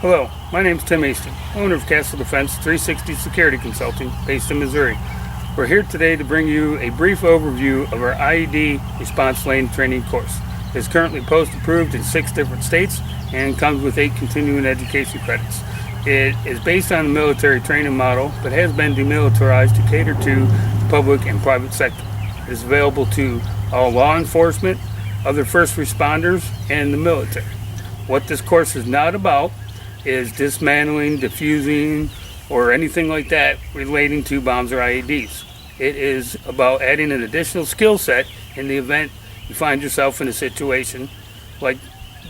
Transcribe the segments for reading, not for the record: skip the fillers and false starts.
Hello, my name is Tim Easton, owner of Castle Defense 360 Security Consulting based in Missouri. We're here today to bring you a brief overview of our IED response lane training course. It's currently post-approved in 6 different states and comes with 8 continuing education credits. It is based on the military training model, but has been demilitarized to cater to the public and private sector. It is available to all law enforcement, other first responders, and the military. What this course is not about is dismantling, defusing, or anything like that relating to bombs or IEDs. It is about adding an additional skill set in the event you find yourself in a situation like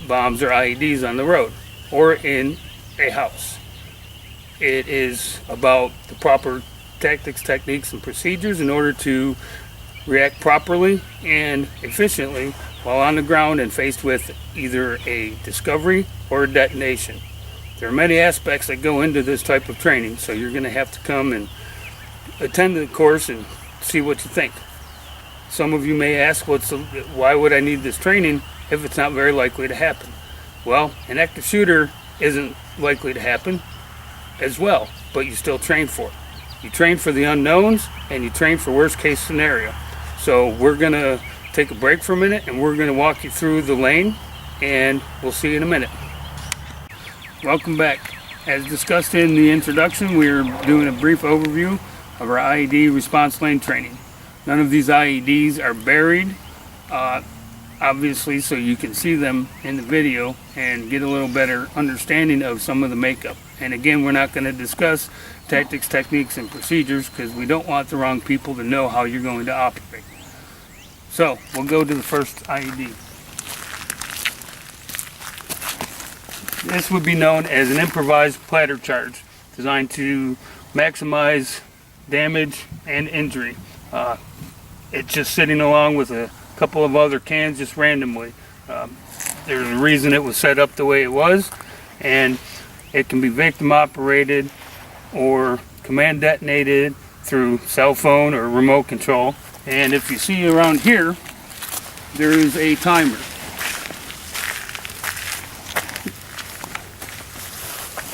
bombs or IEDs on the road or in a house. It is about the proper tactics, techniques, and procedures in order to react properly and efficiently while on the ground and faced with either a discovery or a detonation. There are many aspects that go into this type of training, so you're going to have to come and attend the course and see what you think. Some of you may ask, why would I need this training if it's not very likely to happen? Well, an active shooter isn't likely to happen as well, but you still train for it. You train for the unknowns and you train for worst case scenario. So we're going to take a break for a minute and we're going to walk you through the lane, and we'll see you in a minute. Welcome back. As discussed in the introduction, we're doing a brief overview of our IED response lane training. None of these IEDs are buried, obviously, so you can see them in the video and get a little better understanding of some of the makeup. And again, we're not going to discuss tactics, techniques, and procedures because we don't want the wrong people to know how you're going to operate. So we'll go to the first IED. This would be known as an improvised platter charge, designed to maximize damage and injury. It's just sitting along with a couple of other cans just randomly. There's a reason it was set up the way it was, and it can be victim operated or command detonated through cell phone or remote control. And if you see around here, there is a timer.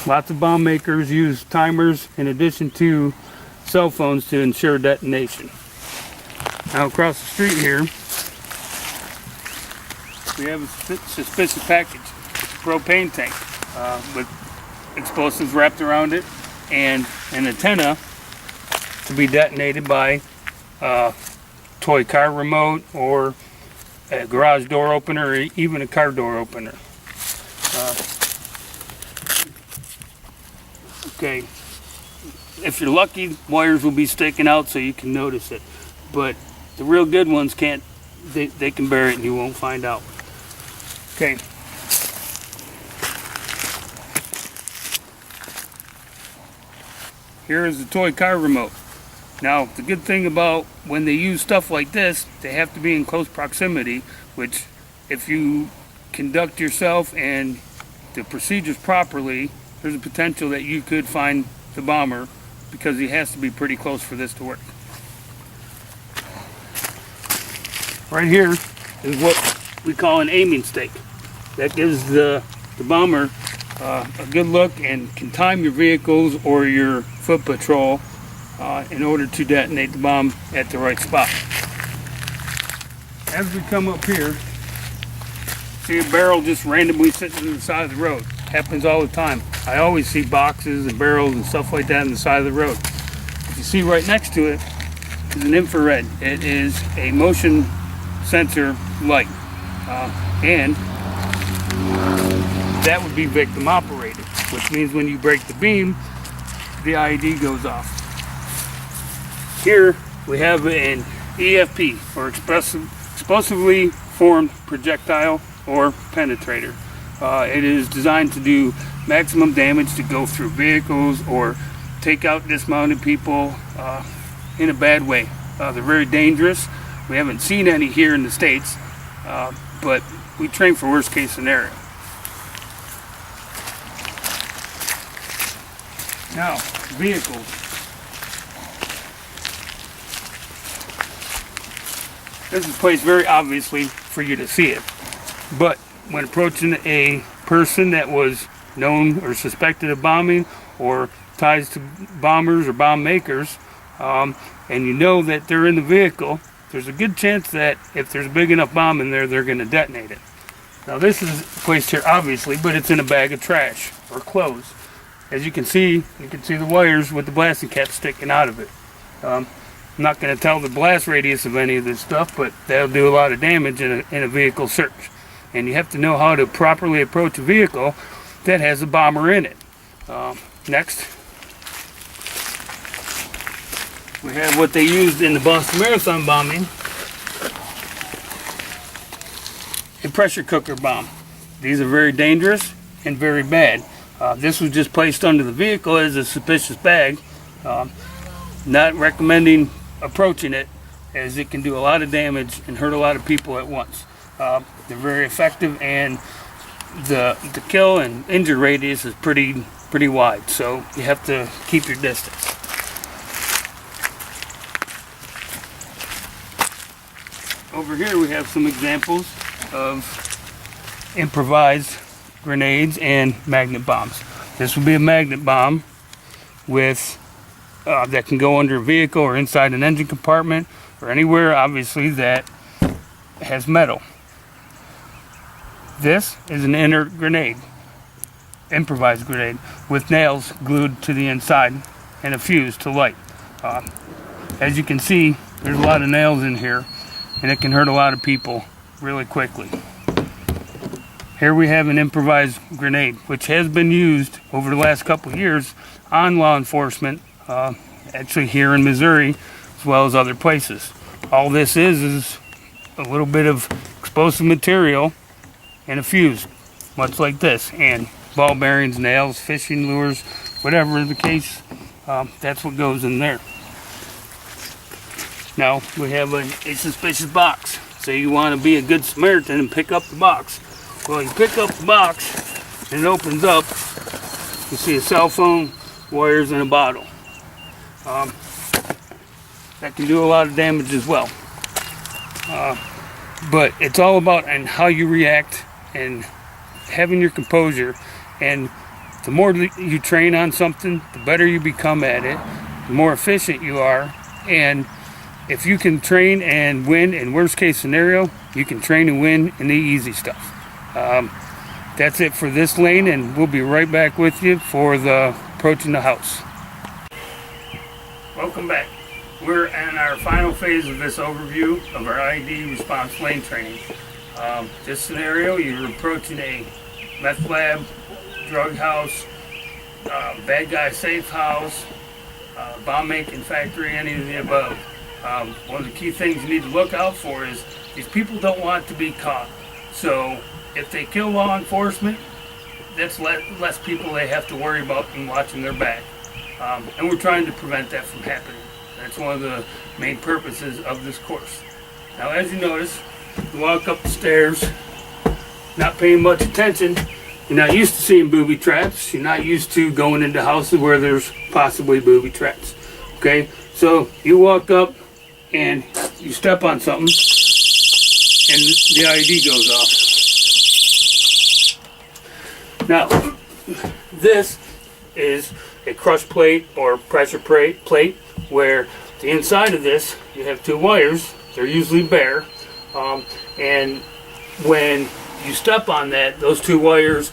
Lots of bomb makers use timers in addition to cell phones to ensure detonation. Now across the street here, we have a suspicious package. It's a propane tank with explosives wrapped around it and an antenna to be detonated by a toy car remote or a garage door opener or even a car door opener. Okay, if you're lucky, wires will be sticking out so you can notice it, but the real good ones can't. They can bury it and you won't find out. Okay. Here is the toy car remote. Now, the good thing about when they use stuff like this, they have to be in close proximity, which if you conduct yourself and the procedures properly, there's a potential that you could find the bomber because he has to be pretty close for this to work. Right here is what we call an aiming stake. That gives the bomber a good look and can time your vehicles or your foot patrol in order to detonate the bomb at the right spot. As we come up here, see a barrel just randomly sitting on the side of the road. Happens all the time. I always see boxes and barrels and stuff like that on the side of the road. If you see right next to it is an infrared. It is a motion sensor light, and that would be victim operated, which means when you break the beam, the IED goes off. Here we have an EFP, or explosively formed projectile or penetrator. It is designed to do maximum damage, to go through vehicles or take out dismounted people in a bad way. They're very dangerous. We haven't seen any here in the States, but we train for worst case scenario. Now, vehicles. This is placed very obviously for you to see it, but when approaching a person that was known or suspected of bombing or ties to bombers or bomb makers, and you know that they're in the vehicle, there's a good chance that if there's a big enough bomb in there, they're going to detonate it. Now this is placed here obviously, but it's in a bag of trash or clothes. As you can see the wires with the blasting cap sticking out of it. I'm not going to tell the blast radius of any of this stuff, but that'll do a lot of damage in a vehicle search. And you have to know how to properly approach a vehicle that has a bomber in it. Next, we have what they used in the Boston Marathon bombing, a pressure cooker bomb. These are very dangerous and very bad. This was just placed under the vehicle as a suspicious bag. Not recommending approaching it, as it can do a lot of damage and hurt a lot of people at once. They're very effective, and the kill and injury radius is pretty wide, so you have to keep your distance. Over here we have some examples of improvised grenades and magnet bombs. This would be a magnet bomb with that can go under a vehicle or inside an engine compartment or anywhere obviously that has metal. This is an inert grenade, improvised grenade, with nails glued to the inside and a fuse to light. As you can see, there's a lot of nails in here, and it can hurt a lot of people really quickly. Here we have an improvised grenade, which has been used over the last couple of years on law enforcement, actually here in Missouri, as well as other places. All this is a little bit of explosive material and a fuse, much like this, and ball bearings, nails, fishing lures, whatever the case, that's what goes in there. Now we have a suspicious box. So you want to be a good Samaritan and pick up the box. Well, you pick up the box and it opens up. You see a cell phone, wires, and a bottle. That can do a lot of damage as well. But it's all about and how you react and having your composure. And the more you train on something, the better you become at it, the more efficient you are. And if you can train and win in worst case scenario, you can train and win in the easy stuff. That's it for this lane, and we'll be right back with you for the approaching the house. Welcome back. We're in our final phase of this overview of our ID response lane training. This scenario, you're approaching a meth lab, drug house, bad guy safe house, bomb making factory, any of the above. One of the key things you need to look out for is these people don't want to be caught. So if they kill law enforcement, that's less people they have to worry about and watching their back. And we're trying to prevent that from happening. That's one of the main purposes of this course. Now, as you notice, you walk up the stairs, not paying much attention. You're not used to seeing booby traps. You're not used to going into houses where there's possibly booby traps. Okay, so you walk up and you step on something, and the ID goes off. Now, this is a crush plate or pressure plate where the inside of this, you have two wires. They're usually bare, and when you step on that, those two wires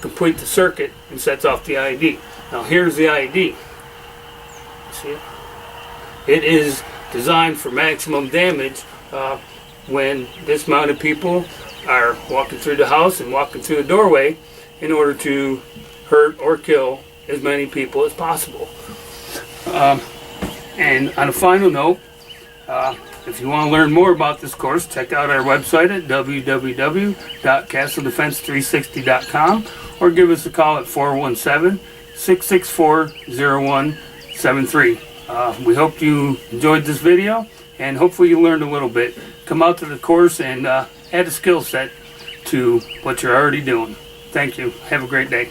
complete the circuit and sets off the ID. Now here's the ID. See it? It is designed for maximum damage when dismounted people are walking through the house and walking through the doorway in order to hurt or kill as many people as possible. And on a final note, if you want to learn more about this course, check out our website at www.castledefense360.com or give us a call at 417-664-0173. We hope you enjoyed this video, and hopefully you learned a little bit. Come out to the course and add a skill set to what you're already doing. Thank you. Have a great day.